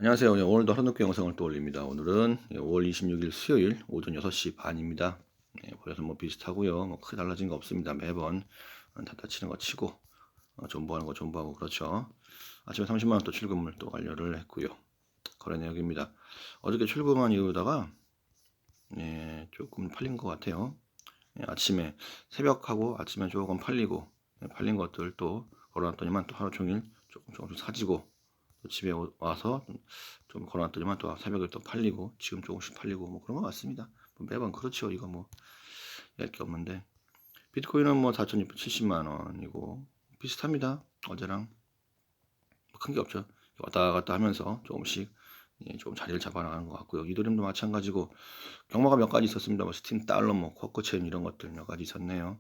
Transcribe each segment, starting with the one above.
안녕하세요. 오늘도 하루늦게 영상을 또 올립니다. 오늘은 5월 26일 수요일 오전 6시 반입니다. 보셔서 뭐 비슷하고요. 뭐 크게 달라진 거 없습니다. 매번 다 치는 거 치고 존버하는 거 존버하고 그렇죠. 아침에 30만 원 또 출금을 또 완료를 했고요. 거래 내역입니다. 어저께 출금한 이유다가 조금 팔린 것 같아요. 아침에 새벽하고 아침에 조금 팔리고 팔린 것들 또 걸어놨더니만 또 하루 종일 조금씩 사지고 또 집에 와서 좀 걸어놨더니만 또 새벽에 또 팔리고 지금 조금씩 팔리고 뭐 그런 것 같습니다. 뭐 매번 그렇죠. 이거 뭐 할 게 없는데 비트코인은 뭐 4,670만 원이고 비슷합니다. 어제랑 뭐 큰 게 없죠. 왔다 갔다 하면서 조금씩 좀 자리를 잡아나가는 것 같고요. 이더리움도 마찬가지고 경마가 몇 가지 있었습니다. 뭐 스팀 달러, 뭐 쿼커체인 이런 것들 몇 가지 있었네요.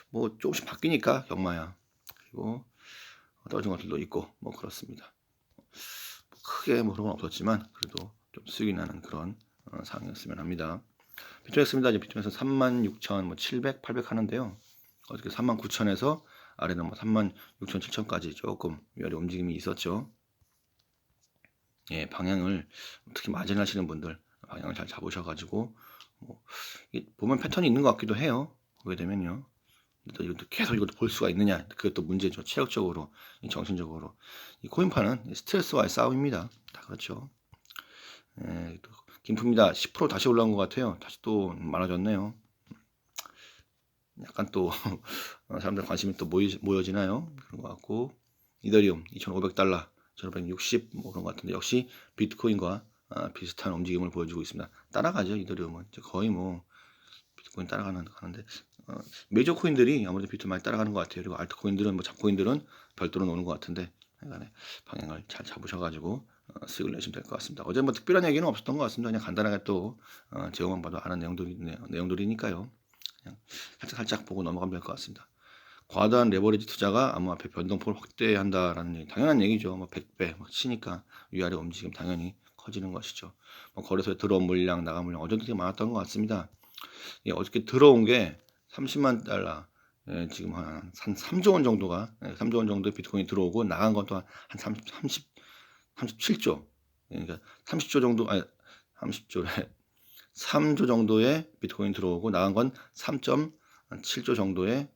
뭐 조금씩 바뀌니까 경마야. 그리고 떨어진 것들도 있고 뭐 그렇습니다. 크게 뭐 그런 건 없었지만 그래도 좀 수익이 나는 그런 상황이었으면 합니다. 비트맥스입니다. 이제 비트맥스 36,000, 뭐 700, 800 하는데요. 어저께 39,000에서 아래는 뭐 36,000, 7,000까지 조금 위아래 움직임이 있었죠. 예, 방향을 특히 마진 하시는 분들 방향을 잘 잡으셔가지고 뭐 보면 패턴이 있는 것 같기도 해요. 보게 되면요. 또 이것도 계속 이것도 볼 수가 있느냐 그것도 문제죠. 체력적으로, 정신적으로 이 코인파는 스트레스와의 싸움입니다. 다 그렇죠. 또 김프입니다. 10% 다시 올라온 것 같아요. 다시 또 많아졌네요. 약간 또 사람들 관심이 또 모여지나요? 그런 것 같고 이더리움 2,500달러 1,560 뭐 그런 것 같은데 역시 비트코인과 비슷한 움직임을 보여주고 있습니다. 따라가죠. 이더리움은 거의 뭐 비트코인 따라가는데 메이저 코인들이 아무래도 비트 많이 따라가는 것 같아요. 그리고 알트코인들은 뭐 잡코인들은 별도로 노는 것 같은데 약간의 방향을 잘 잡으셔가지고 수익을 내시면 될 것 같습니다. 어제 뭐 특별한 얘기는 없었던 것 같습니다. 그냥 간단하게 또 제목만 봐도 아는 내용들이니까요. 그냥 살짝 보고 넘어가면 될 것 같습니다. 과다한 레버리지 투자가 암호화폐 변동폭을 확대한다라는 얘기, 당연한 얘기죠. 뭐 100배 막 치니까 위아래 움직임 당연히 커지는 것이죠. 뭐 거래소에 들어온 물량, 나간 물량 어제도 되게 많았던 것 같습니다. 어저께 들어온 게 30만 달러, 지금 한 3조 원 정도가 3조 원 정도의 비트코인이 들어오고 나간 건 또 한 37조, 그러니까 30조 정도, 아니 30조래 3조 정도의 비트코인 들어오고 나간 건 3.7조 정도의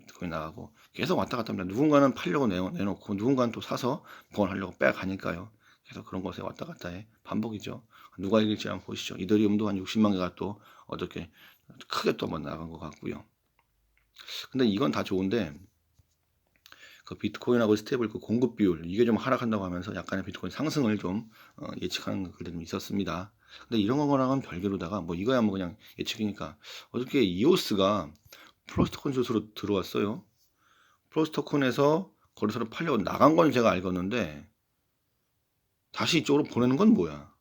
비트코인 나가고 계속 왔다 갔다 합니다. 누군가는 팔려고 내놓고 누군가는 또 사서 보관하려고 빼가니까요. 계속 그런 것에 왔다 갔다의 반복이죠. 누가 이길지 한번 보시죠. 이더리움도 한 60만 개가 또 어저께 크게 또 한번 나간 것 같고요. 근데 이건 다 좋은데 그 비트코인하고 스테이블 그 공급 비율 이게 좀 하락한다고 하면서 약간의 비트코인 상승을 좀 예측하는 글들이 좀 있었습니다. 근데 이런 거랑은 별개로다가 뭐 이거야 뭐 그냥 예측이니까 어저께 이오스가 프로스토콘 슛으로 들어왔어요. 프로스토콘에서 거래소로 팔려 나간 건 제가 알겠는데 다시 이쪽으로 보내는 건 뭐야?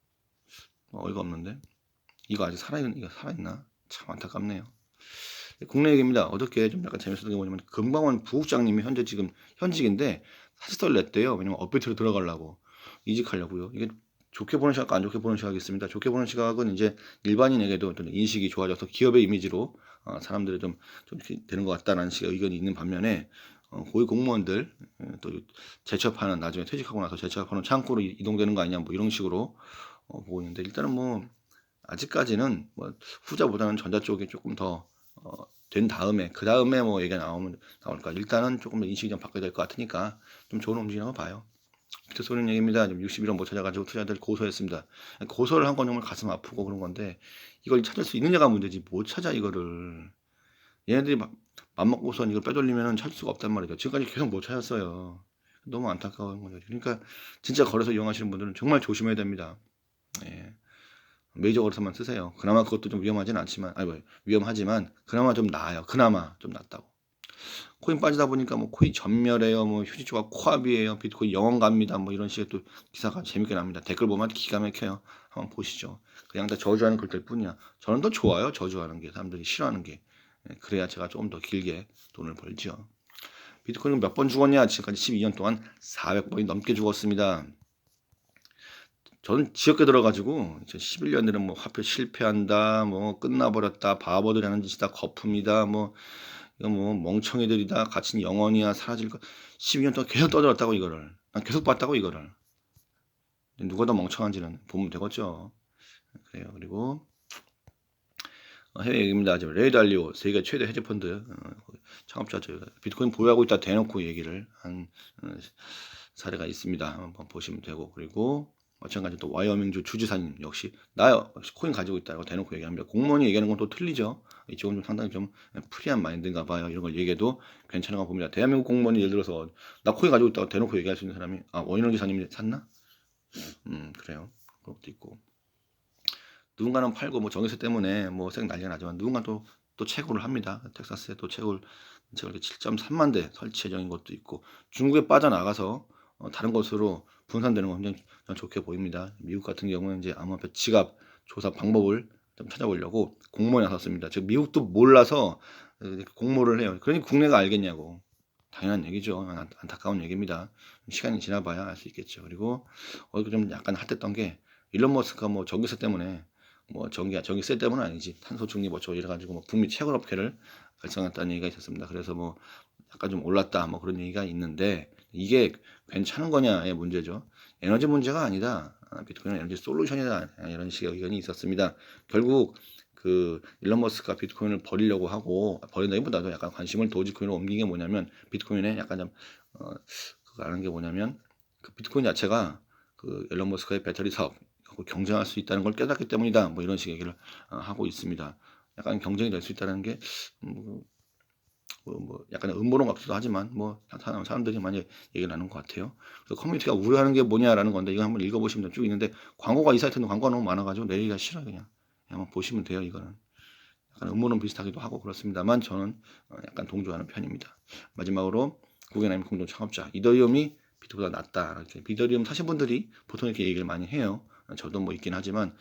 어이가 없는데 이거 아직 살아있나? 참 안타깝네요. 국내 얘기입니다. 어저께 좀 약간 재밌었던 게 뭐냐면 금강원 부국장님이 현재 지금 현직인데 사직서를 냈대요. 왜냐면 업데이트로 들어가려고 이직하려고요. 이게 좋게 보는 시각과 안 좋게 보는 시각이 있습니다. 좋게 보는 시각은 이제 일반인에게도 좀 인식이 좋아져서 기업의 이미지로 사람들이 좀 이렇게 되는 것 같다라는 식의 의견이 있는 반면에 고위 공무원들 또 재취업하는 나중에 퇴직하고 나서 재취업하는 창구로 이동되는 거 아니냐 뭐 이런 식으로 보고 있는데 일단은 뭐 아직까지는 뭐 후자보다는 전자 쪽이 조금 더 된 다음에 그 다음에 뭐 얘기가 나올까 일단은 조금 더 인식이 좀 바뀌어야 될 것 같으니까 좀 좋은 움직임이라고 봐요. 비트 쏘는 얘기입니다. 좀 61원 못 찾아가지고 투자들 고소했습니다. 고소를 한 건 정말 가슴 아프고 그런 건데 이걸 찾을 수 있느냐가 문제지 못 찾아 이거를 얘네들이 맘먹고선 이걸 빼돌리면 찾을 수가 없단 말이죠. 지금까지 계속 못 찾았어요. 너무 안타까운 거죠. 그러니까 진짜 거래소 이용하시는 분들은 정말 조심해야 됩니다. 예. 메이저 거래소만 쓰세요. 그나마 그것도 좀 위험하진 않지만, 아니 뭐 위험하지만 그나마 좀 나아요. 그나마 좀 낫다고. 코인 빠지다 보니까 뭐 코인 전멸해요, 뭐 휴지조각 코앞이에요, 비트코인 영원 갑니다, 뭐 이런 식의 또 기사가 재밌게 납니다. 댓글 보면 기가 막혀요. 한번 보시죠. 그냥 다 저주하는 글들 뿐이야. 저는 더 좋아요. 저주하는 게 사람들이 싫어하는 게. 그래야 제가 조금 더 길게 돈을 벌죠. 비트코인은 몇 번 죽었냐? 지금까지 12년 동안 400번이 넘게 죽었습니다. 저는 지역에 들어가지고 11년들은 뭐 화폐 실패한다, 뭐 끝나버렸다, 바보들이 하는 짓이다, 거품이다, 뭐 이거 뭐 멍청이들이다, 가치는 영원이야 사라질 거. 12년 동안 계속 떠들었다고 이거를. 난 계속 봤다고 이거를. 누가 더 멍청한지는 보면 되겠죠. 그래요. 그리고 해외 얘기입니다. 지금 레이 달리오 세계 최대 헤지펀드 창업자죠. 비트코인 보유하고 있다 대놓고 얘기를 한 사례가 있습니다. 한번 보시면 되고, 그리고 마찬가지로 또 와이어밍주 주지사님 역시 나 코인 가지고 있다고 대놓고 얘기합니다. 공무원이 얘기하는 건 또 틀리죠. 이쪽은 좀 상당히 좀 프리한 마인드인가 봐요. 이런 걸 얘기해도 괜찮은 거 봅니다. 대한민국 공무원이 예를 들어서 나 코인 가지고 있다고 대놓고 얘기할 수 있는 사람이 원인원 기사님이 샀나? 그래요. 그런 것도 있고, 누군가는 팔고 뭐 정유세 때문에 뭐 색 난리가 나지만 누군가 또 채굴을 합니다. 텍사스에 또 채굴 7.3만 대 설치 예정인 것도 있고, 중국에 빠져나가서 다른 곳으로 분산되는 건 굉장히 좋게 보입니다. 미국 같은 경우는 이제 암호화폐 지갑 조사 방법을 좀 찾아보려고 공모에 나섰습니다. 즉 미국도 몰라서 공모를 해요. 그러니 국내가 알겠냐고. 당연한 얘기죠. 안타까운 얘기입니다. 시간이 지나봐야 알 수 있겠죠. 그리고 좀 약간 핫했던 게 일론 머스크가 뭐 전기세 때문에 뭐 전기세 때문은 아니지 탄소 중립 어쩌고 이래가지고 뭐 북미 채굴 업계를 결성했다는 얘기가 있었습니다. 그래서 뭐 약간 좀 올랐다 뭐 그런 얘기가 있는데 이게 괜찮은 거냐의 문제죠. 에너지 문제가 아니다. 비트코인은 에너지 솔루션이다. 이런 식의 의견이 있었습니다. 결국 그 일론 머스크가 비트코인을 버리려고 하고, 버린다기보다도 약간 관심을 도지코인으로 옮긴 게 뭐냐면, 비트코인에 약간 좀 그거 아는 게 뭐냐면, 그 비트코인 자체가 그 일론 머스크의 배터리 사업 경쟁할 수 있다는 걸 깨닫기 때문이다. 뭐 이런 식의 얘기를 하고 있습니다. 약간 경쟁이 될 수 있다는 게 뭐 약간 음모론 같기도 하지만 뭐 사람들이 많이 얘기를 하는 것 같아요. 그래서 커뮤니티가 우려하는 게 뭐냐라는 건데, 이거 한번 읽어보시면 쭉 있는데, 광고가 이 사이트는 광고가 너무 많아가지고 내리기가 싫어요. 그냥 한번 보시면 돼요. 이거는 약간 음모론 비슷하기도 하고 그렇습니다만 저는 약간 동조하는 편입니다. 마지막으로 구겐하임 공동 창업자, 이더리움이 비트보다 낫다. 이렇게 이더리움 사신 분들이 보통 이렇게 얘기를 많이 해요. 저도 뭐 있긴 하지만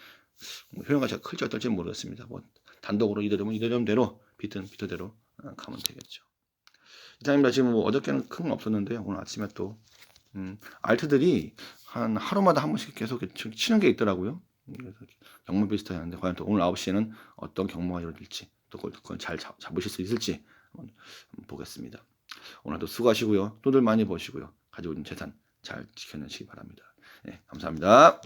뭐 효용가 제가 클지 어떨지는 모르겠습니다. 뭐 단독으로 이더리움은 이더리움대로, 비트는 비트대로 가면 되겠죠. 이상입니다. 지금 뭐 어저께는 큰 건 없었는데요. 오늘 아침에 또 알트들이 한 하루마다 한 번씩 계속 치는 게 있더라고요. 그래서 경무 비슷하게 하는데, 과연 또 오늘 9시에는 어떤 경무가 이루어질지, 또 그걸 잘 잡으실 수 있을지 한번 보겠습니다. 오늘도 수고하시고요. 돈들 많이 버시고요. 가지고 있는 재산 잘 지켜내시기 바랍니다. 네, 감사합니다.